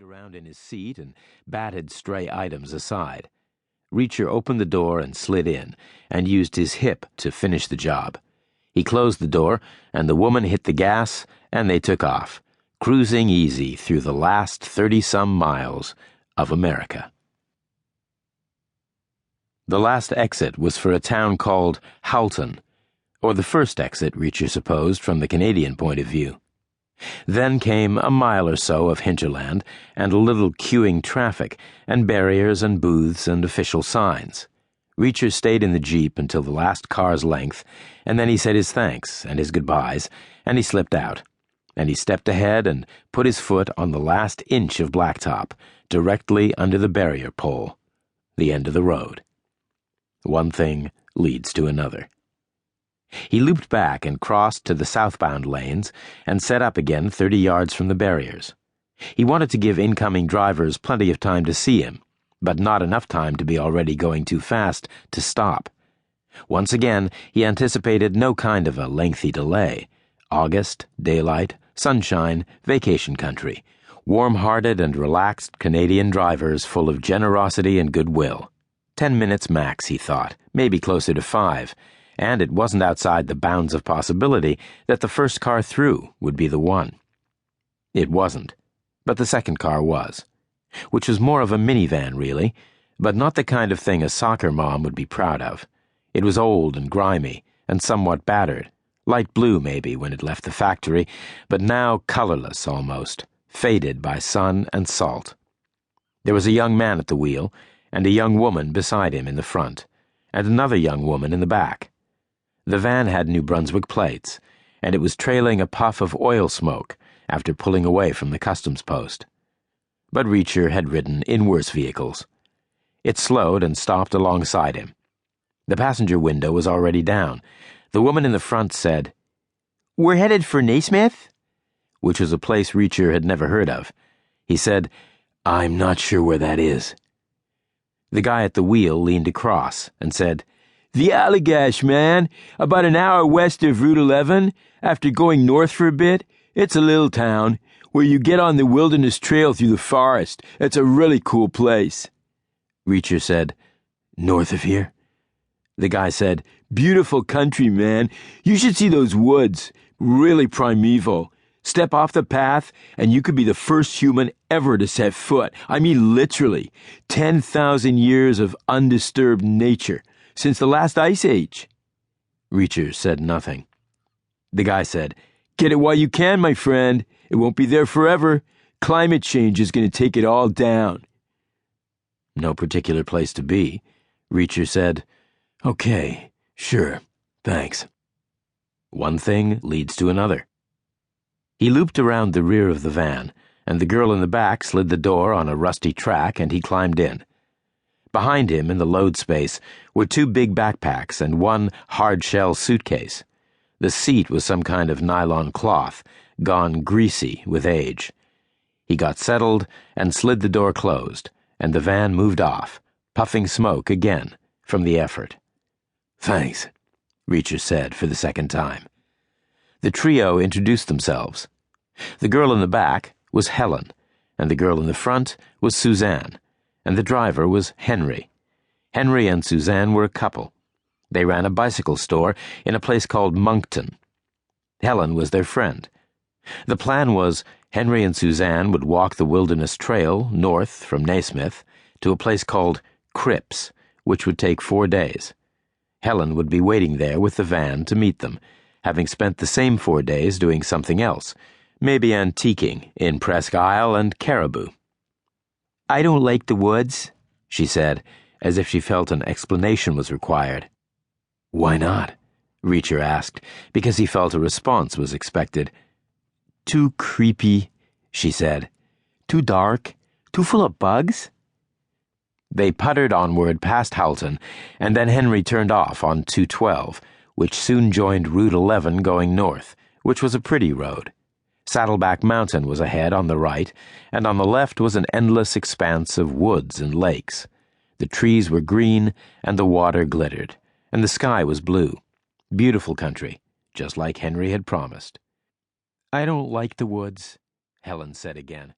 around in his seat and batted stray items aside. Reacher opened the door and slid in, and used his hip to finish the job. He closed the door, and the woman hit the gas, and they took off, cruising easy through the last 30-some miles of America. The last exit was for a town called Halton, or the first exit, Reacher supposed, from the Canadian point of view. Then came a mile or so of hinterland, and a little queuing traffic, and barriers and booths and official signs. Reacher stayed in the Jeep until the last car's length, and then he said his thanks and his goodbyes, and he slipped out. And he stepped ahead and put his foot on the last inch of blacktop, directly under the barrier pole, the end of the road. One thing leads to another. He looped back and crossed to the southbound lanes and set up again 30 yards from the barriers. He wanted to give incoming drivers plenty of time to see him, but not enough time to be already going too fast to stop. Once again, he anticipated no kind of a lengthy delay. August, daylight, sunshine, vacation country, warm-hearted and relaxed Canadian drivers full of generosity and goodwill. 10 minutes max, he thought, maybe closer to 5. And it wasn't outside the bounds of possibility that the first car through would be the one. It wasn't, but the second car was, which was more of a minivan, really, but not the kind of thing a soccer mom would be proud of. It was old and grimy, and somewhat battered, light blue maybe when it left the factory, but now colorless almost, faded by sun and salt. There was a young man at the wheel, and a young woman beside him in the front, and another young woman in the back. The van had New Brunswick plates, and it was trailing a puff of oil smoke after pulling away from the customs post. But Reacher had ridden in worse vehicles. It slowed and stopped alongside him. The passenger window was already down. The woman in the front said, "We're headed for Naismith?" Which was a place Reacher had never heard of. He said, "I'm not sure where that is." The guy at the wheel leaned across and said, "The Allagash, man, about an hour west of Route 11, after going north for a bit. It's a little town, where you get on the wilderness trail through the forest. It's a really cool place." Reacher said, "North of here?" The guy said, "Beautiful country, man. You should see those woods. Really primeval. Step off the path, and you could be the first human ever to set foot. I mean literally. 10,000 years of undisturbed nature. Since the last ice age." Reacher said nothing. The guy said, "Get it while you can, my friend. It won't be there forever. Climate change is going to take it all down." No particular place to be. Reacher said, "Okay, sure, thanks." One thing leads to another. He looped around the rear of the van, and the girl in the back slid the door on a rusty track, and he climbed in. Behind him, in the load space, were 2 big backpacks and 1 hard-shell suitcase. The seat was some kind of nylon cloth, gone greasy with age. He got settled and slid the door closed, and the van moved off, puffing smoke again from the effort. "Thanks," Reacher said for the second time. The trio introduced themselves. The girl in the back was Helen, and the girl in the front was Suzanne, and the driver was Henry. Henry and Suzanne were a couple. They ran a bicycle store in a place called Moncton. Helen was their friend. The plan was Henry and Suzanne would walk the wilderness trail north from Naismith to a place called Cripps, which would take 4 days. Helen would be waiting there with the van to meet them, having spent the same 4 days doing something else, maybe antiquing in Presque Isle and Caribou. "I don't like the woods," she said, as if she felt an explanation was required. "Why not?" Reacher asked, because he felt a response was expected. "Too creepy," she said. "Too dark, too full of bugs." They puttered onward past Halton, and then Henry turned off on 212, which soon joined Route 11 going north, which was a pretty road. Saddleback Mountain was ahead on the right, and on the left was an endless expanse of woods and lakes. The trees were green, and the water glittered, and the sky was blue. Beautiful country, just like Henry had promised. "I don't like the woods," Helen said again.